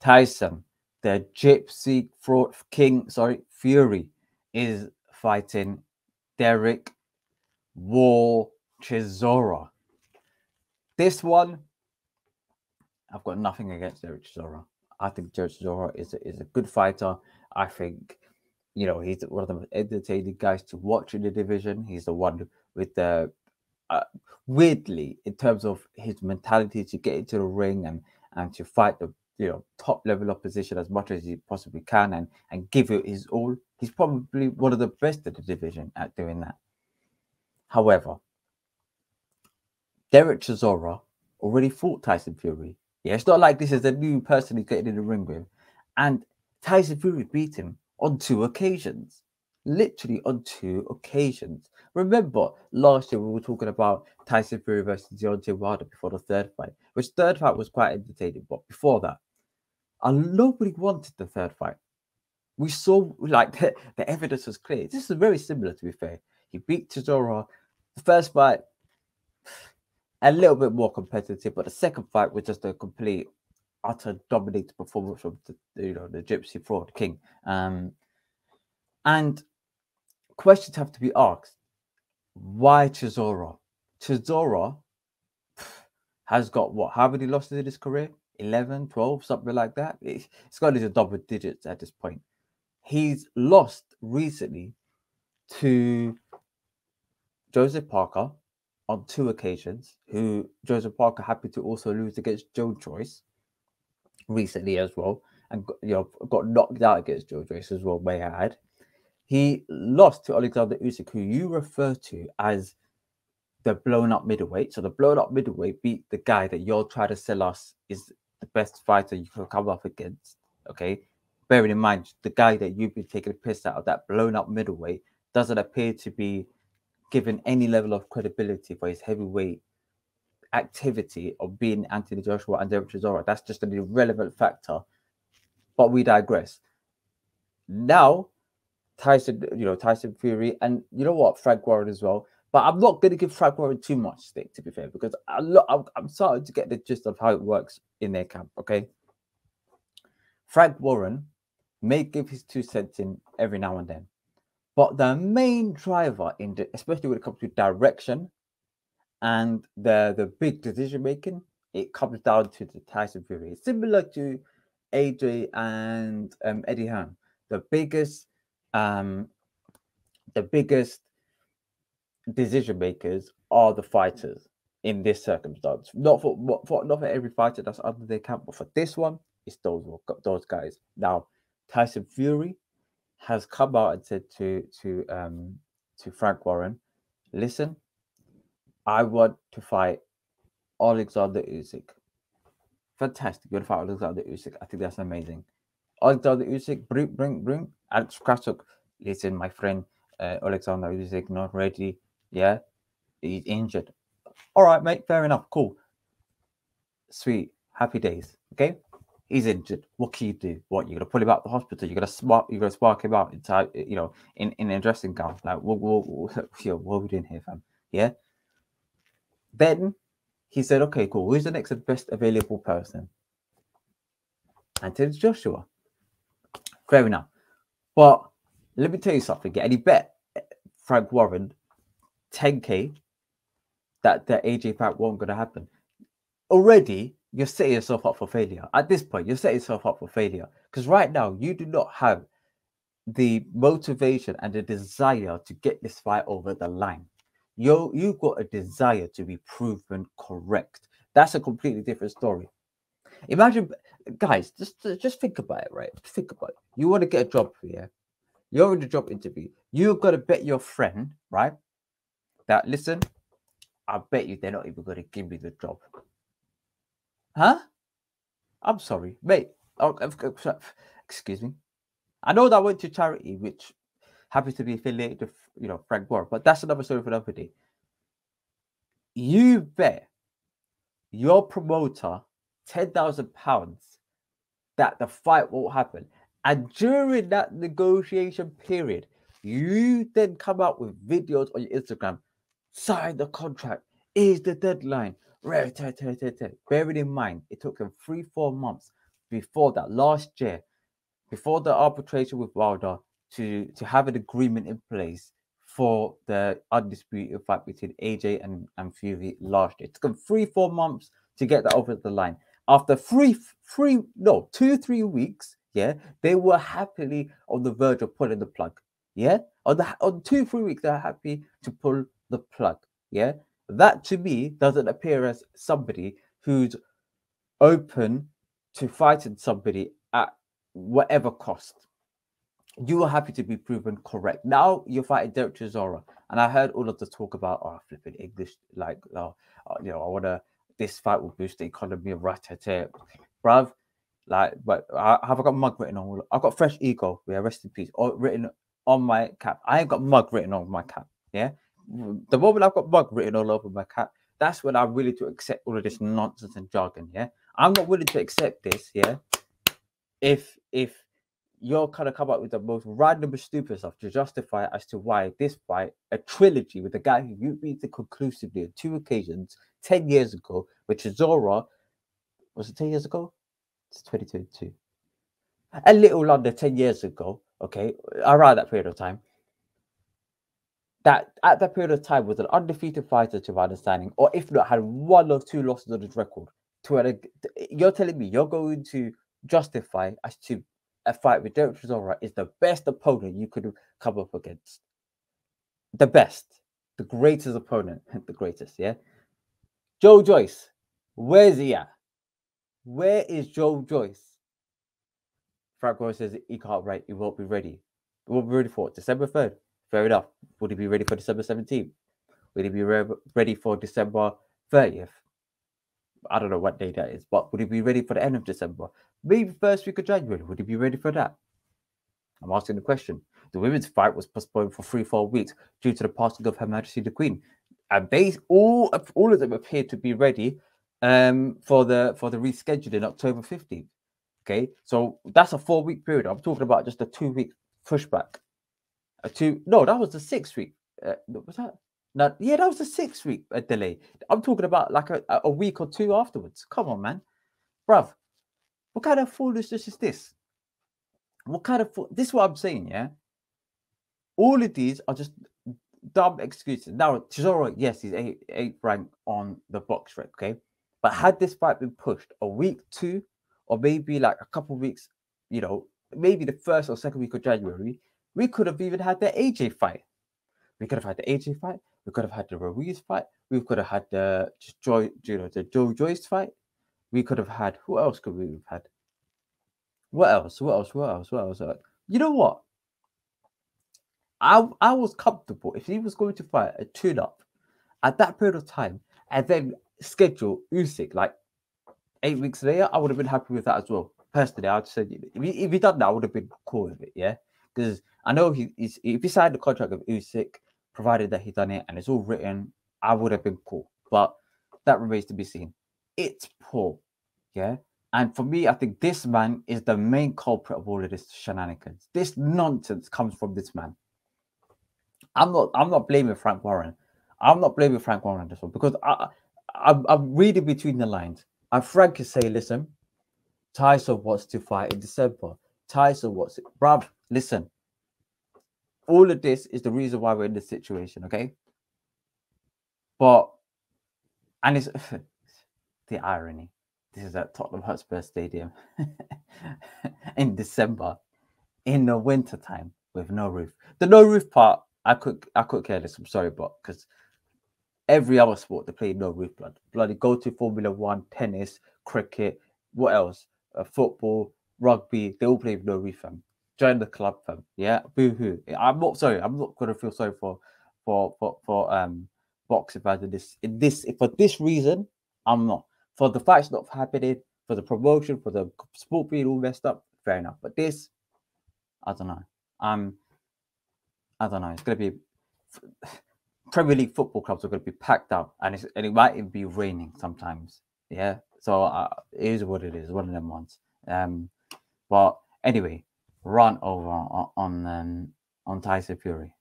Tyson, the Gypsy Fraud King, Fury, is fighting Derek War Chisora. This one, I've got nothing against Derek Chisora. I think Derek Chisora is a good fighter. I think, he's one of the most entertaining guys to watch in the division. He's the one with the uh, weirdly, in terms of his mentality to get into the ring and to fight the top level opposition as much as he possibly can and give it his all. He's probably one of the best in the division at doing that. However, Derek Chisora already fought Tyson Fury. Yeah, it's not like this is a new person he's getting in the ring with. And Tyson Fury beat him on 2 occasions. Literally on 2 occasions. Remember, last year we were talking about Tyson Fury versus Deontay Wilder before the third fight, which third fight was quite entertaining. But before that, and nobody wanted the third fight. We saw, like, the evidence was clear. This is very similar, to be fair. He beat Chisora. The first fight, a little bit more competitive, but the second fight was just a complete, utter dominating performance from the Gypsy Fraud King. And questions have to be asked. Why Chisora? Chisora has got what? How many losses in his career? 11, 12, something like that. It's got into double digits at this point. He's lost recently to Joseph Parker on 2 occasions, who Joseph Parker happened to also lose against Joe Joyce recently as well, and got knocked out against Joe Joyce as well, may I add. He lost to Alexander Usyk, who you refer to as the blown-up middleweight. So the blown-up middleweight beat the guy that you're trying to sell us is the best fighter you can come up against, okay? Bearing in mind, the guy that you've been taking a piss out of, that blown-up middleweight, doesn't appear to be given any level of credibility for his heavyweight activity of being Anthony Joshua and Derek Chisora. That's just an irrelevant factor. But we digress. Now, Tyson Fury, and you know what, Frank Warren as well. But I'm not going to give Frank Warren too much stick, to be fair, because I'm starting to get the gist of how it works in their camp, okay? Frank Warren may give his 2 cents in every now and then. But the main driver, especially when it comes to direction and the big decision making, it comes down to the Tyson Fury. It's similar to AJ and Eddie Hearn. The biggest decision makers are the fighters in this circumstance. Not for every fighter that's under their camp, but for this one, it's those guys. Now, Tyson Fury has come out and said to Frank Warren, listen, I want to fight Alexander Usyk. Fantastic. You're going to fight Alexander Usyk. I think that's amazing. Alexander Usyk, bring. And Krasuk, listen, my friend, Alexander Usyk not ready. Yeah, he's injured. All right, mate. Fair enough. Cool. Sweet. Happy days. Okay. He's injured. What can you do? What, you're gonna pull him out of the hospital? You're gonna spark him out inside, in a dressing gown. Like, what are we doing here, fam? Yeah. Then he said, okay, cool. Who's the next best available person? Anthony Joshua. Fair enough. But let me tell you something. And he bet Frank Warren 10K that the AJ fight won't gonna happen. Already, you're setting yourself up for failure. At this point, you're setting yourself up for failure. Because right now, you do not have the motivation and the desire to get this fight over the line. You've got a desire to be proven correct. That's a completely different story. Imagine, guys, just think about it, right? Think about it. You want to get a job here. You're in the job interview. You've got to bet your friend, right? That, listen, I bet you they're not even going to give me the job. Huh? I'm sorry, mate. Oh, excuse me. I know that went to charity, which happens to be affiliated with, Frank Warren, but that's another story for another day. You bet your promoter £10,000 that the fight won't happen, and during that negotiation period, you then come out with videos on your Instagram, sign the contract, here's the deadline. Bearing in mind, it took them 3-4 months before that, last year, before the arbitration with Wilder, to have an agreement in place for the undisputed fight between AJ and Fury last year. It took them 3-4 months to get that over the line. After 2-3 weeks, yeah, they were happily on the verge of pulling the plug. Yeah, on 2-3 weeks, they're happy to pull the plug. Yeah, that to me doesn't appear as somebody who's open to fighting somebody at whatever cost. You are happy to be proven correct. Now you're fighting Derek Chisora, and I heard all of the talk about flipping English, like I want to. This fight will boost the economy of Ratata, bruv. Like, but have I got mug written on? I've got Fresh Ego, yeah, rest in peace, or written on my cap. I ain't got mug written on my cap. Yeah, the moment I've got mug written all over my cap, that's when I'm willing to accept all of this nonsense and jargon. Yeah, I'm not willing to accept this. Yeah, if you're kind of come up with the most random stupid stuff to justify as to why this fight, a trilogy with a guy who you beat conclusively on 2 occasions 10 years ago, which Chisora, was it 10 years ago? It's 2022. A little under 10 years ago, okay, around that period of time. That at that period of time was an undefeated fighter, to my understanding, or if not, had 1 or 2 losses on his record. You're telling me you're going to justify as to a fight with Derek Chisora is the best opponent you could come up against. The best, the greatest opponent, the greatest, yeah? Joe Joyce, where's he at? Where is Joe Joyce? Frank Warren says he can't write, he won't be ready. He won't be ready for it. December 3rd. Fair enough. Would he be ready for December 17th? Would he be ready for December 30th? I don't know what day that is, but would he be ready for the end of December? Maybe first week of January. Would he be ready for that? I'm asking the question. The women's fight was postponed for 3-4 weeks due to the passing of Her Majesty the Queen, and they all of them appear to be ready for the rescheduling October 15th. Okay, so that's a 4-week period. I'm talking about just a 2-week pushback. That was the 6-week. Was that? No, yeah, that was a 6-week delay. I'm talking about like a week or 2 afterwards. Come on, man, bruv. What kind of foolishness is this? This is what I'm saying, yeah? All of these are just dumb excuses. Now, Chisora, yes, he's 8th rank on the box rec, okay? But had this fight been pushed a week, 2, or maybe like a couple of weeks, maybe the 1st or 2nd week of January, we could have even had the AJ fight. We could have had the AJ fight. We could have had the Ruiz fight. We could have had the Joe Joyce fight. We could have had, who else could we have had? What else? You know what? I was comfortable if he was going to fight a tune-up at that period of time and then schedule Usyk like 8 weeks later. I would have been happy with that as well. Personally, I'd say if he done that, I would have been cool with it. Yeah, because I know if he signed the contract with Usyk, provided that he done it and it's all written, I would have been cool. But that remains to be seen. It's poor. Yeah. And for me, I think this man is the main culprit of all of this shenanigans. This nonsense comes from this man. I'm not blaming Frank Warren. I'm not blaming Frank Warren on this one because I'm reading between the lines. And Frank is saying, listen, Tyson wants to fight in December. Tyson wants it. Bruv, listen. All of this is the reason why we're in this situation, okay? And it's the irony. This is at Tottenham Hotspur Stadium in December, in the winter time with no roof. The no roof part, I could care less. I'm sorry, but because every other sport they play no roof, bloody go to Formula 1, tennis, cricket, what else? Football, rugby, they all play with no roof, fam. Join the club, fam. Yeah, boo-hoo. I'm not gonna feel sorry for boxing fans in this for this reason. I'm not. For the fights not happening, for the promotion, for the sport being all messed up, fair enough. But this, I don't know. I don't know. It's gonna be Premier League football clubs are gonna be packed up, and it might even be raining sometimes. Yeah. So it is what it is. One of them ones. But anyway, run over on Tyson Fury.